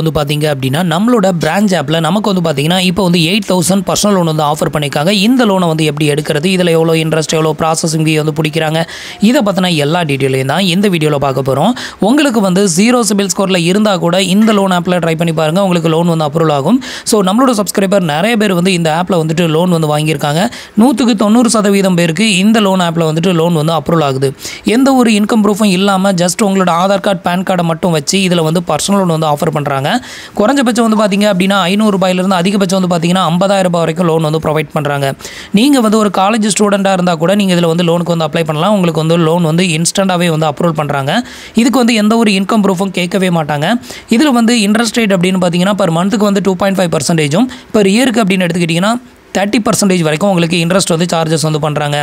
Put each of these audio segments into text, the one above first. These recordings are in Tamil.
வந்து பாத்தீங்க அப்படினா நம்மளோட பிரான்ச் ஆப்ல நமக்கு வந்து பாத்தீங்கன்னா இப்போ வந்து 8000 பர்சனல் லோன் வந்து ஆஃபர் பண்ணிருக்காங்க. இந்த லோனை வந்து எப்படி எடுக்கிறது, இதுல எவ்வளவு இன்ட்ரெஸ்ட், எவ்வளவு ப்ராசஸிங் ஃபீ வந்து பிடிக்கிறாங்க, இத பத்தின எல்லா டீடைலையும் தான் இந்த வீடியோல பார்க்க போறோம். உங்களுக்கு வந்து 0 சிபில் ஸ்கோர்ல இருந்தா கூட இந்த லோன் ஆப்ல ட்ரை பண்ணி பாருங்க, உங்களுக்கு லோன் வந்து அப்ரூவல் ஆகும். சோ நம்மளோட சப்ஸ்கிரைபர் நிறைய பேர் வந்து இந்த ஆப்ல வந்துட்டு லோன் வந்து வாங்கியிருக்காங்க. 100% பேருக்கு இந்த லோன் ஆப்ல வந்துட்டு லோன் வந்து அப்ரூவல் ஆகுது. எந்த ஒரு இன்கம் ப்ரூஃபும் இல்லாம ஜஸ்ட் உங்களோட ஆதார் கார்டு, பான் கார்டை மட்டும் வச்சு இதுல வந்து பர்சனல் லோன் வந்து ஆஃபர் பண்றாங்க. குறைஞ்சபட்சம் வந்து பாத்தீங்க அப்படினா 500 ரூபாயில இருந்து அதிகபட்சம் வந்து பாத்தீங்கன்னா 50000 ரூபாய் வரைக்கும் லோன் வந்து ப்ரொவைட் பண்றாங்க. நீங்க வந்து ஒரு காலேஜ் ஸ்டூடெண்டா இருந்தா கூட நீங்க இதுல வந்து லோனுக்கு வந்து அப்ளை பண்ணலாம். உங்களுக்கு வந்து லோன் வந்து இன்ஸ்டன்ட்டாவே வந்து அப்ரூவல் பண்றாங்க. இதுக்கு வந்து எந்த ஒரு இன்கம் ப்ரூஃபும் கேட்கவே மாட்டாங்க. இதுல வந்து இன்ட்ரெஸ்ட் ரேட் அப்படின்னு பாத்தீங்கன்னா per மந்த்துக்கு வந்து 2.5% per இயருக்கு அப்படின்னு எடுத்துக்கிட்டீங்கன்னா 30% வரைக்கும் உங்களுக்கு இன்ட்ரெஸ்ட் வந்து சார்ஜஸ் வந்து பண்றாங்க.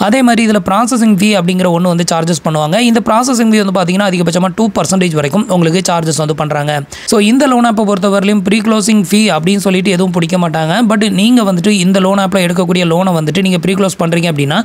அதே மாதிரி இதுல ப்ராசஸிங் ஃபீ அப்படிங்கிற ஒன்று வந்து சார்ஜஸ் பண்ணுவாங்க. இந்த ப்ராசஸிங் ஃபீ வந்து பாத்தீங்கன்னா அதிகபட்சமாக 2% வரைக்கும் உங்களுக்கு சார்ஜஸ் வந்து பண்றாங்க. ஸோ இந்த லோன் ஆப்பை பொறுத்தவரையிலும் ப்ரீ க்ளோசிங் ஃபீ அப்படின்னு சொல்லிட்டு எதுவும் பிடிக்க மாட்டாங்க. பட் நீங்க வந்துட்டு இந்த லோன் ஆப்பில் எடுக்கக்கூடிய லோனை வந்துட்டு நீங்க ப்ரீ க்ளோஸ் பண்றீங்க அப்படின்னா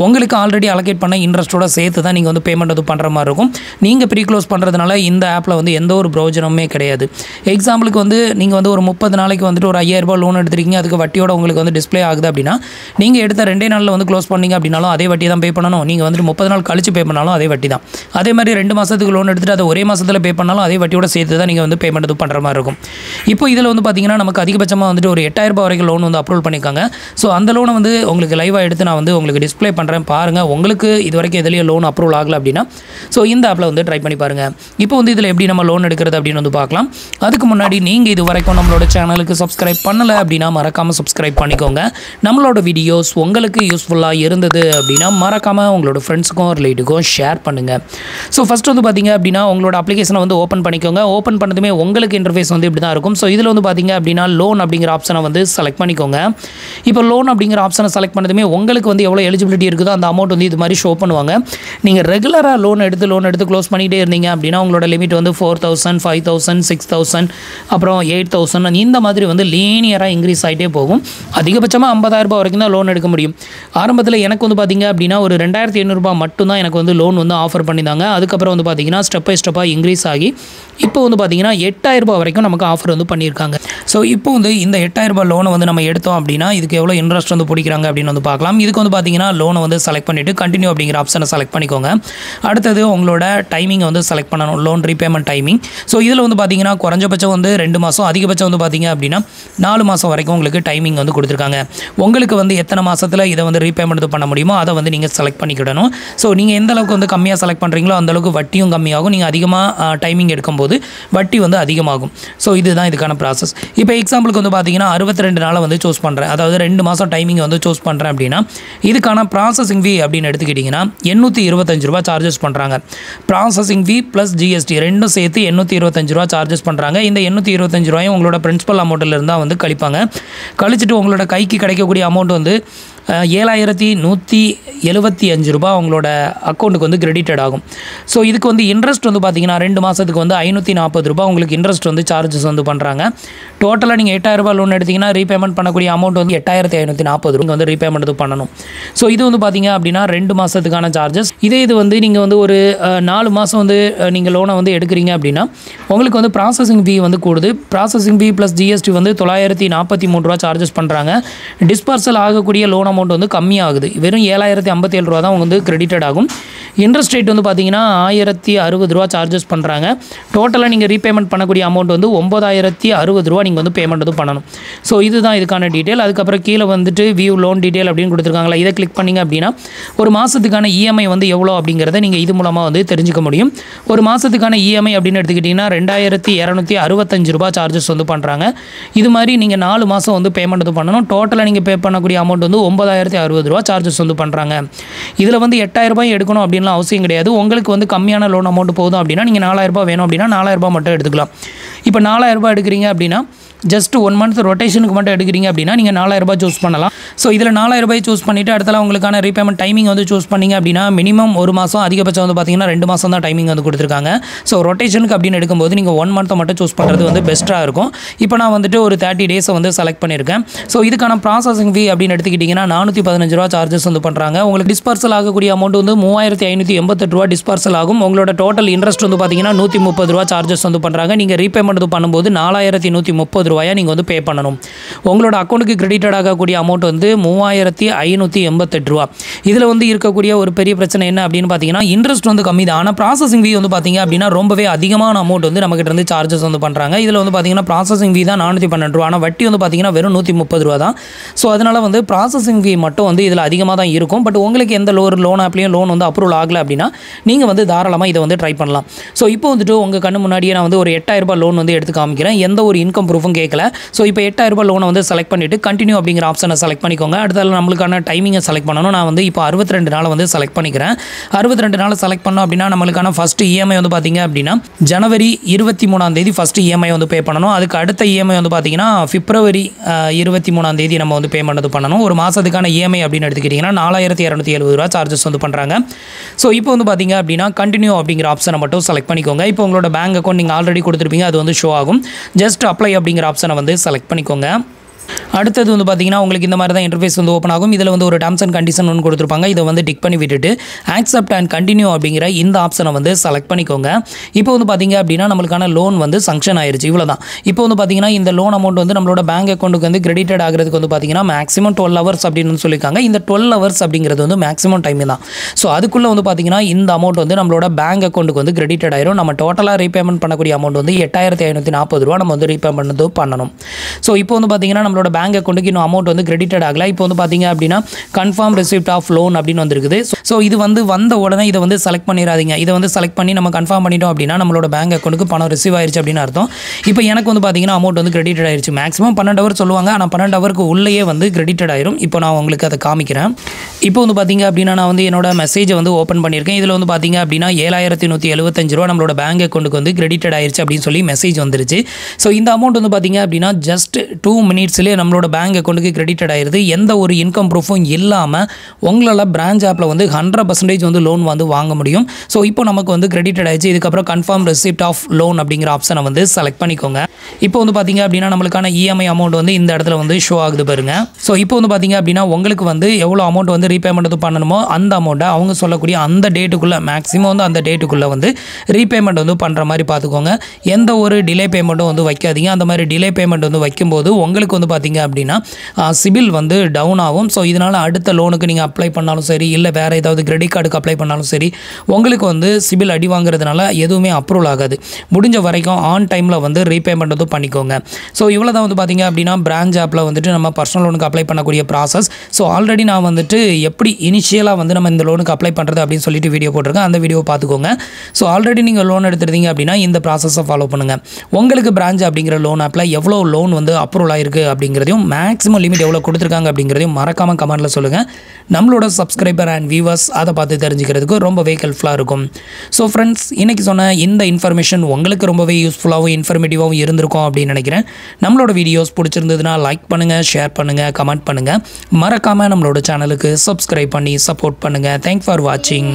உங்களுக்கு ஆல்ரெடி அலோகேட் பண்ண இன்ட்ரெஸ்ட்டோட சேர்த்து தான் நீங்க வந்து பேமெண்ட் வந்து பண்ற மாதிரி இருக்கும். நீங்க ப்ரீ க்ளோஸ் பண்றதுனால இந்த ஆப்ல வந்து எந்த ஒரு பிரயோஜனமே கிடையாது. எக்ஸாம்பிளுக்கு வந்து நீங்க வந்து ஒரு 30 நாளைக்கு வந்துட்டு ஒரு 5000 ரூபாய் லோன் எடுத்துருக்கீங்க, அதுக்கு வட்டியோட உங்களுக்கு வந்து டிஸ்ப்ளே ஆகுது அப்படின்னா நீங்க எடுத்த 2 நாள்ல வந்து க்ளோஸ் பண்ணீங்க அப்படினாலும் அதே வட்டி தான் பே பண்ணணும். நீங்க வந்து 30 நாள் கழிச்சு பே பண்ணாலும் அதே வட்டி தான். அதே மாதிரி 2 மாசத்துக்கு லோன் எடுத்துட்டு அதை ஒரே மாசத்துல பே பண்ணாலும் அதே வட்டியோட சேர்த்து தான் நீங்க வந்து பேமெண்ட் பண்ற மாதிரி இருக்கும். இப்போ இதுல வந்து பாத்தீங்கன்னா நமக்கு அதிகபட்சமா வந்துட்டு ஒரு 8000 ரூபாய் வரைக்கும் லோன் வந்து அப்ரூவல் பண்ணிருக்காங்க. சோ அந்த லோனை வந்து உங்களுக்கு லைவா எடுத்து நான் வந்து உங்களுக்கு டிஸ்ப்ளே பண்றேன் பாருங்க. உங்களுக்கு இதுவரைக்கும் எதுலயே லோன் அப்ரூவல் ஆகல அப்படின்னா சோ இந்த ஆப்ல வந்து ட்ரை பண்ணி பாருங்க. இப்போ வந்து இதுல எப்படி நம்ம லோன் எடுக்கிறது அப்படின்னு வந்து பார்க்கலாம். அதுக்கு முன்னாடி நீங்க இது வரைக்கும் நம்மளோட சேனலுக்கு சப்ஸ்கிரைப் பண்ணல அப்படின்னா மறக்காம சப்ஸ்கிரைப் பண்ணிக்கோங்க. நம்மளோட வீடியோஸ் உங்களுக்கு யூஸ்ஃபுல்லா இருந்தது அப்படின்னா மறக்காம உங்களோட ஃப்ரெண்ட்ஸ்க்கும் ரிலேட்டிவ்க்கும் ஷேர் பண்ணுங்க. ஸோ ஃபர்ஸ்ட் வந்து பாத்தீங்க அப்படின்னா உங்களோட அப்ளிகேஷனை வந்து ஓப்பன் பண்ணிக்கோங்க. ஓப்பன் பண்ணதுமே உங்களுக்கு இன்டர்ஃபேஸ் வந்து இப்படி தான் இருக்கும். ஸோ இதில் வந்து பாத்தீங்க அப்படின்னா லோன் அப்படிங்கிற ஆப்ஷனை வந்து செலக்ட் பண்ணிக்கோங்க. இப்போ லோன் அப்படிங்கிற ஆப்ஷனை செலக்ட் பண்ணதுமே உங்களுக்கு வந்து எவ்வளோ எலிஜிபிலிட்டி இருக்குதோ அந்த அமௌண்ட் வந்து இது மாதிரி ஷோ பண்ணுவாங்க. நீங்கள் ரெகுலராக லோன் எடுத்து க்ளோஸ் பண்ணிகிட்டே இருந்தீங்க அப்படின்னா உங்களோட லிமிட் வந்து 4000, 5000, 6000, அப்புறம் 8000 இந்த மாதிரி வந்து லீனியராக இன்க்ரீஸ் ஆகிட்டே போகும். அதிகபட்சமாக 50000 ரூபாய் வரைக்கும் தான் லோன் எடுக்க முடியும். ஆரம்பத்தில் எனக்கு வந்து பார்த்தீங்க அப்படின்னா ஒரு 2800 ரூபாய் மட்டும் தான் எனக்கு வந்து லோன் வந்து ஆஃபர் பண்ணியிருந்தாங்க. அதுக்கப்புறம் வந்து பார்த்தீங்கன்னா ஸ்டெப் பை ஸ்டெப்பாக இன்க்ரீஸ் ஆகி இப்போ வந்து பார்த்தீங்கன்னா 8000 ரூபாய் வரைக்கும் நமக்கு ஆஃபர் வந்து பண்ணியிருக்காங்க. ஸோ இப்போ வந்து இந்த 8000 ரூபாய் லோனை வந்து நம்ம எடுத்தோம் அப்படின்னா இதுக்கு எவ்வளோ இன்ட்ரெஸ்ட் வந்து பிடிக்கிறாங்க அப்படின்னு வந்து பார்க்கலாம். இதுக்கு வந்து பார்த்தீங்கன்னா லோனை வந்து செலக்ட் பண்ணிவிட்டு கண்டினியூ அப்படிங்கிற ஆப்ஷனை செலக்ட் பண்ணிக்கோங்க. அடுத்தது உங்களோட டைமிங்கை வந்து செலக்ட் பண்ணணும், லோன் ரீபேமெண்ட் டைமிங். ஸோ இதில் வந்து பார்த்தீங்கன்னா குறைஞ்சபட்சம் வந்து 2 மாதம், அதிகபட்சம் வந்து பார்த்தீங்க அப்படின்னா 4 மாதம் வரைக்கும் உங்களுக்கு டைமிங் வந்து கொடுத்துருக்காங்க. உங்களுக்கு வந்து எத்தனை மாசத்துல இதை வந்து ரீபேமெண்ட் பண்ண முடியுமோ அதை வந்து நீங்கள் செலக்ட் பண்ணிக்கிடணும். ஸோ நீங்கள் எந்த அளவுக்கு வந்து கம்மியாக செலக்ட் பண்ணுறீங்களோ அந்த அளவுக்கு வட்டியும் கம்மியாகும். நீங்கள் அதிகமாக டைமிங் எடுக்கும்போது வட்டி வந்து அதிகமாகும். ஸோ இதுதான் இதுக்கான ப்ராசஸ். இப்போ எக்ஸாம்பிளுக்கு வந்து பார்த்தீங்கன்னா 62 நாளை வந்து சூஸ் பண்ணுறேன், அதாவது 2 மாதம் டைமிங் வந்து சூஸ் பண்ணுறேன் அப்படின்னா இதுக்கான ப்ராசஸிங் ஃபீ அப்படின்னு எடுத்துக்கிட்டிங்கன்னா 825 ரூபாய் சார்ஜஸ் பண்ணுறாங்க. ப்ராசஸிங் ஃபீ ப்ளஸ் ஜிஎஸ்டி ரெண்டும் சேர்த்து 825 ரூபாய் சார்ஜஸ் பண்ணுறாங்க. இந்த 825 ரூபாயும் உங்களோட பிரின்சிபல் அமௌண்ட்டில் இருந்தால் வந்து கழிப்பாங்க. கழிச்சிட்டு உங்களோட கைக்கு கிடைக்கக்கூடிய அமௌண்ட் வந்து 7175 ரூபாய் உங்களோட அக்கௌண்ட்டுக்கு வந்து கிரெடிட்டட் ஆகும். ஸோ இதுக்கு வந்து இன்ட்ரெஸ்ட் வந்து பார்த்தீங்கன்னா 2 மாதத்துக்கு வந்து 540 ரூபாய் உங்களுக்கு இன்ட்ரெஸ்ட் வந்து சார்ஜஸ் வந்து பண்ணுறாங்க. டோட்டலாக நீங்கள் 8000 ரூபாய் லோன் எடுத்திங்கன்னா ரீபேமெண்ட் பண்ணக்கூடிய அமௌண்ட் வந்து 8540 ரூபாய் வந்து ரீபேமெண்ட் பண்ணணும். ஸோ இது வந்து பார்த்தீங்க அப்படின்னா 2 மாதத்துக்கான சார்ஜஸ். இது வந்து நீங்கள் வந்து ஒரு 4 மாதம் வந்து நீங்கள் லோனை வந்து எடுக்கிறீங்க அப்படின்னா உங்களுக்கு வந்து ப்ராசஸிங் ஃபீ வந்து கூடுது. ப்ராசஸிங் ஃபீ ப்ளஸ் ஜிஎஸ்டி வந்து 943 ரூபாய் சார்ஜஸ் பண்ணுறாங்க. டிஸ்பர்சல் ஆகக்கூடிய லோன் அமௌண்ட் வந்து கம்மியாகுது. வெறும் 7057 ரூபா தான் வந்து கிரெடிட்டட் ஆகும். இன்ட்ரெஸ்ட் ரேட் வந்து பார்த்தீங்கன்னா 1060 ரூபா சார்ஜஸ் பண்ணுறாங்க. டோட்டலாக நீங்கள் ரீபேமெண்ட் பண்ணக்கூடிய அமௌண்ட் வந்து 9060 ரூபா நீங்கள் வந்து பேமெண்ட் வந்து பண்ணணும். ஸோ இதுதான் இதுக்கான டீட்டெயில். அதுக்கப்புறம் கீழே வந்துட்டு வியூ லோன் டீட்டெயில் அப்படின்னு கொடுத்துருக்காங்களா, இதை கிளிக் பண்ணிங்க அப்படின்னா ஒரு மாதத்துக்கான இஎம்ஐ வந்து எவ்வளோ அப்படிங்கிறத நீங்கள் இது மூலமாக வந்து தெரிஞ்சுக்க முடியும். ஒரு மாதத்துக்கான இஎம்ஐ அப்படின்னு எடுத்துக்கிட்டிங்கன்னா 2265 ரூபா சார்ஜஸ் வந்து பண்ணுறாங்க. இது மாதிரி நீங்கள் 4 மாதம் வந்து பேமெண்ட் வந்து பண்ணணும். டோட்டலாக நீங்கள் பே பண்ணக்கூடிய அமௌண்ட் வந்து 9060 ரூபா சார்ஜஸ் வந்து பண்ணுறாங்க. இதில் வந்து 8000 ரூபாய் எடுக்கணும் அப்படின்லாம் அவசியம் கிடையாது. உங்களுக்கு வந்து கம்மியான லோன் அமௌண்ட் போதும் அப்படின்னா நீங்கள் 4000 ரூபாய் வேணும் அப்படின்னா 4000 ரூபாய் மட்டும் எடுத்துக்கலாம். இப்போ 4000 ரூபாய் எடுக்கிறீங்க அப்படின்னா ஜஸ்ட் 1 மந்த் ரொட்டேஷனுக்கு மட்டும் எடுக்கிறீங்க அப்படின்னா நீங்கள் 4000 ரூபாய் சூஸ் பண்ணலாம். ஸோ இதில் 4000 ரூபாய் சூஸ் பண்ணிவிட்டு அடுத்தல உங்களுக்கான ரீபேமெண்ட் டைமிங் வந்து சூஸ் பண்ணிங்க அப்படின்னா மினிமம் 1 மாதம், அதிகபட்சம் வந்து பார்த்தீங்கன்னா 2 மாதம் தான் டைமிங் வந்து கொடுத்துருக்காங்க. ஸோ ரொட்டேஷனுக்கு அப்படின்னு எடுக்கும்போது நீங்கள் 1 மந்த்தை மட்டும் சூஸ் பண்ணுறது வந்து பெஸ்ட்டாக இருக்கும். இப்போ நான் வந்துட்டு ஒரு 30 டேஸை வந்து செலக்ட் பண்ணியிருக்கேன். ஸோ இதுக்கான ப்ராசஸிங் ஃபீ அப்படின்னு எடுத்துக்கிட்டிங்கன்னா 415 ரூபா சார்ஜஸ் வந்து பண்ணுறாங்க. உங்களுக்கு டிஸ்பர்சல் ஆகக்கூடிய அமௌண்ட் வந்து 3588 ரூபா டிஸ்பர்சல் ஆகும். உங்களோட டோட்டல் இன்ட்ரெஸ்ட் வந்து பார்த்தீங்கன்னா 130 ரூபா சார்ஜஸ் வந்து பண்ணுறாங்க. நீங்கள் ரீபேமெண்ட் பண்ணும்போது 4130 ரூபாயை நீங்கள் வந்து பே பண்ணணும். உங்களோட அக்கௌண்ட்டுக்கு கிரெடிட்டட் ஆகக்கூடிய அமௌண்ட் வந்து 3588 ரூபா. இதில் வந்து இருக்கக்கூடிய ஒரு பெரிய பிரச்சனை என்ன அப்படின்னு பார்த்தீங்கன்னா இன்ட்ரெஸ்ட் வந்து கம்மி தான். ஆனால் ப்ராசஸிங் ஃபீ வந்து பார்த்தீங்க அப்படின்னா ரொம்பவே அதிகமான அமௌண்ட் வந்து நம்மகிட்ட இருந்து சார்ஜஸ் வந்து பண்ணுறாங்க. இதில் வந்து பார்த்தீங்கன்னா ப்ராசஸிங் ஃபீ தான் 412 ரூபா. ஆனால் வட்டி வந்து பார்த்தீங்கன்னா வெறும் 130 ரூபா தான். ஸோ அதனால் வந்து ப்ராசஸிங் ஃபீ மட்டும் வந்து இதில் அதிகமாக தான் இருக்கும். பட் உங்களுக்கு எந்த லோன் ஆப்லேயும் லோன் வந்து அப்ரூவல் ஆகலை அப்படின்னா நீங்கள் வந்து தாராளமாக இதை வந்து ட்ரை பண்ணலாம். ஸோ இப்போ வந்துட்டு உங்கள் கண்ணு முன்னாடியே நான் வந்து ஒரு 8000 ரூபாய் லோன் வந்து எடுத்து காமிக்கிறேன். எந்த ஒரு இன்கம் ப்ரூஃபும் கேட்கல. ஸோ இப்போ 8000 ரூபாய் லோனை வந்து செலக்ட் பண்ணிவிட்டு கண்டினியூ அப்படிங்கிற ஆப்ஷனை செலக்ட் பண்ணிக்கோங்க. அடுத்தால நம்மளுக்கான டைமிங்கை செலக்ட் பண்ணணும். நான் வந்து இப்போ 62 நாள் வந்து செலக்ட் பண்ணிக்கிறேன். 62 நாள் செலக்ட் பண்ணோம் அப்படின்னா நம்மளுக்கான ஃபஸ்ட்டு இஎம்ஐ வந்து பார்த்தீங்க அப்படின்னா ஜனவரி 23ஆம் தேதி ஃபஸ்ட்டு இஎம்ஐ வந்து பே பண்ணணும். அதுக்கு அடுத்த இஎம்ஐ வந்து பார்த்தீங்கன்னா பிப்ரவரி 23ஆம் தேதி நம்ம வந்து பேமெண்ட் வந்து பண்ணணும். ஒரு மாதத்துக்கான இஎம்ஐ அப்படின்னு எடுத்துக்கிட்டிங்கன்னா 4270 ரூபா சார்ஜஸ் வந்து பண்ணுறாங்க. ஸோ இப்போ வந்து பார்த்தீங்க அப்படின்னா கண்டினியூ அப்படிங்கிற ஆப்ஷனை மட்டும் செலக்ட் பண்ணிக்கோங்க. இப்போ உங்களோட பேங்க் அக்கௌண்ட் நீங்கள் ஆல்ரெடி கொடுத்துருப்பீங்க, அது வந்து ஷோ ஆகும். ஜஸ்ட் அப்ளை அப்படிங்கிற ஆப்ஷனை வந்து செலக்ட் பண்ணிக்கோங்க. அடுத்தது வந்து பார்த்தீங்கன்னா உங்களுக்கு இந்த மாதிரி தான் இன்டர்ஃபேஸ் வந்து ஓப்பன் ஆகும். இதில் வந்து ஒரு டர்ம்ஸ் அண்ட் கண்டிஷன் ஒன்று கொடுத்துருப்பாங்க. இதை வந்து டிக் பண்ணி விட்டுட்டு ஆக்செப்ட் அண்ட் கண்டினியூ அப்படிங்கிற இந்த ஆப்ஷனை வந்து செலக்ட் பண்ணிக்கோங்க. இப்போ வந்து பார்த்தீங்க அப்படின்னா நம்மளுக்கான லோன் வந்து சங்ஷன் ஆயிருச்சு. இவ்வளோ தான். இப்போ வந்து பார்த்தீங்கன்னா இந்த லோன் அமௌண்ட் வந்து நம்மளோட பேங்க் அக்கௌண்ட்டுக்கு வந்து கிரெடிட்டட் ஆகிறதுக்கு வந்து பார்த்தீங்கன்னா மேக்ஸிமம் 12 ஹவர்ஸ் அப்படின்னு சொல்லியிருக்காங்க. இந்த 12 ஹவர்ஸ் அப்படிங்கிறது வந்து மேக்ஸிமம் டைம் தான். ஸோ அதுக்குள்ளே வந்து பார்த்தீங்கன்னா இந்த அமௌண்ட் வந்து நம்மளோட பேங்க் அக்கௌண்ட்டுக்கு வந்து கிரெடிட்டட் ஆயிரும். நம்ம டோட்டலாக ரீபேமெண்ட் பண்ணக்கூடிய அமௌண்ட் வந்து 8540 ரூபா நம்ம வந்து ரீபேமெண்ட் பண்ணணும். ஸோ இப்போ வந்து பார்த்தீங்கன்னா நம்மளோட பேங்க் அக்கௌண்ட்டுக்கு இன்னும் அமௌண்ட் வந்து கிரெடிட்டட் ஆகல. இப்போ வந்து பார்த்தீங்க அப்படின்னா கன்ஃபார்ம் ரிசிப்ட் ஆஃப் லோன் அப்படின்னு வந்துருக்குது. ஸோ இது வந்து வந்த உடனே இதை வந்து செலக்ட் பண்ணிடாதீங்க. இதை வந்து செலக்ட் பண்ணி நம்ம கன்ஃபார்ம் பண்ணிட்டோம் அப்படின்னா நம்மளோட பேங்க் அக்கௌண்ட்டுக்கு பணம் ரிசீவ் ஆயிருச்சு அப்படின்னு அர்த்தம். இப்போ எனக்கு வந்து பார்த்தீங்கன்னா அமௌண்ட் வந்து கிரெடிட்டட் ஆயிருச்சு. மேக்ஸிமம் 12 ஹவர் சொல்லுவாங்க. ஆனால் 12 ஹவருக்கு உள்ளேயே வந்து கிரெடிட்டட் ஆயிரும். இப்போ நான் உங்களுக்கு அதை காமிக்கிறேன். இப்போ வந்து பார்த்தீங்க அப்படின்னா நான் வந்து என்னோட மெசேஜை வந்து ஓப்பன் பண்ணியிருக்கேன். இதில் வந்து பார்த்தீங்க அப்படின்னா 7175 ரூபா நம்மளோட பேங்க் அக்கௌண்ட்டுக்கு வந்து கிரெடிட்டட் ஆயிருச்சு அப்படின்னு சொல்லி மெசேஜ் வந்துருச்சு. ஸோ இந்த அமௌண்ட் வந்து பார்த்தீங்க அப்படின்னா ஜஸ்ட் 2 மினிட்ஸ்லேயே நம்மளோட பேங்க் அக்கௌண்ட்டுக்கு கிரெடிட்டட் ஆயிருது. எந்த ஒரு இன்கம் ப்ரூஃபும் இல்லாமல் உங்களால் பிரான்ச் ஆப்பில் வந்து 100% வந்து லோன் வந்து வாங்க முடியும். ஸோ இப்போ நமக்கு வந்து கிரெடிட்டட் ஆயிடுச்சு. இதுக்கப்புறம் கன்ஃபார்ம் ரெசிப்ட் ஆஃப் லோன் அப்படிங்கிற ஆப்ஷனை வந்து செலக்ட் பண்ணிக்கோங்க. இப்போ வந்து பார்த்தீங்க அப்படின்னா நம்மளுக்கான இஎம்ஐ அமௌண்ட் வந்து இந்த இடத்துல வந்து ஷோ ஆகுது பாருங்க. ஸோ இப்போ வந்து பார்த்தீங்க அப்படின்னா உங்களுக்கு வந்து எவ்வளோ அமௌண்ட் வந்து ரீபேமெண்ட் பண்ணணுமோ அந்த அமௌண்ட்டை அவங்க சொல்லக்கூடிய அந்த டேட்டுக்குள்ளே மேக்ஸிமம் வந்து அந்த டேட்டுக்குள்ளே வந்து ரீபேமெண்ட் வந்து பண்ணுற மாதிரி பார்த்துக்கோங்க. எந்த ஒரு டிலே பேமெண்ட்டும் வந்து வைக்காதீங்க. அந்த மாதிரி டிலே பேமெண்ட் வந்து வைக்கும்போது உங்களுக்கு வந்து பார்த்தீங்க அப்படின்னா சிபில் வந்து டவுன் ஆகும். ஸோ இதனால் அடுத்த லோனுக்கு நீங்கள் அப்ளை பண்ணாலும் சரி, இல்லை வேறு ஏதாவது கிரெடிட் கார்டுக்கு அப்ளை பண்ணாலும் சரி, உங்களுக்கு வந்து சிபில் அடி வாங்குறதுனால எதுவுமே அப்ரூவல் ஆகாது. முடிஞ்ச வரைக்கும் ஆன் டைமில் வந்து ரீபேமெண்ட் வந்து பண்ணிக்கோங்க. ஸோ இவ்வளோ தான் வந்து பார்த்தீங்க அப்படின்னா பிரான்ச் ஆப்பில் வந்துட்டு நம்ம பர்சனல் லோனுக்கு அப்ளை பண்ணக்கூடிய ப்ராசஸ். ஸோ ஆல்ரெடி நான் வந்துட்டு எப்படி இனிஷியலாக வந்து நம்ம இந்த லோனுக்கு அப்ளை பண்ணுறது அப்படின்னு சொல்லிட்டு வீடியோ போட்டிருக்கேன். அந்த வீடியோ பார்த்துக்கோங்க. ஸோ ஆல்ரெடி நீங்கள் லோன் எடுத்துருந்தீங்க அப்படின்னா இந்த ப்ராசஸை ஃபாலோ பண்ணுங்கள். உங்களுக்கு பிரான்ச் அப்படிங்கிற லோன் ஆப்பில் எவ்வளோ லோன் வந்து அப்ரூவல் ஆயிருக்கு அப்படிங்கிறதையும் மேக்ஸிமம் லிமிட் எவ்வளோ கொடுத்துருக்காங்க அப்படிங்கிறதையும் மறக்காமல் கமெண்ட்டில் சொல்லுங்கள். நம்மளோட சப்ஸ்கிரைபர் அண்ட் வியூவர்ஸ் அதை பார்த்து தெரிஞ்சுக்கிறதுக்கு ரொம்பவே ஹெல்ப்ஃபுல்லாக இருக்கும். ஸோ ஃப்ரெண்ட்ஸ், இன்றைக்கி சொன்ன இந்த இன்ஃபர்மேஷன் உங்களுக்கு ரொம்பவே யூஸ்ஃபுல்லாகவும் இன்ஃபர்மேட்டிவாகவும் இருந்திருக்கும் அப்படின்னு நினைக்கிறேன். நம்மளோட வீடியோஸ் பிடிச்சிருந்ததுன்னா லைக் பண்ணுங்கள், ஷேர் பண்ணுங்கள், கமெண்ட் பண்ணுங்கள். மறக்காமல் நம்மளோட சேனலுக்கு சப்ஸ்கிரைப் பண்ணி சப்போர்ட் பண்ணுங்கள். தேங்க்ஸ் ஃபார் வாட்சிங்.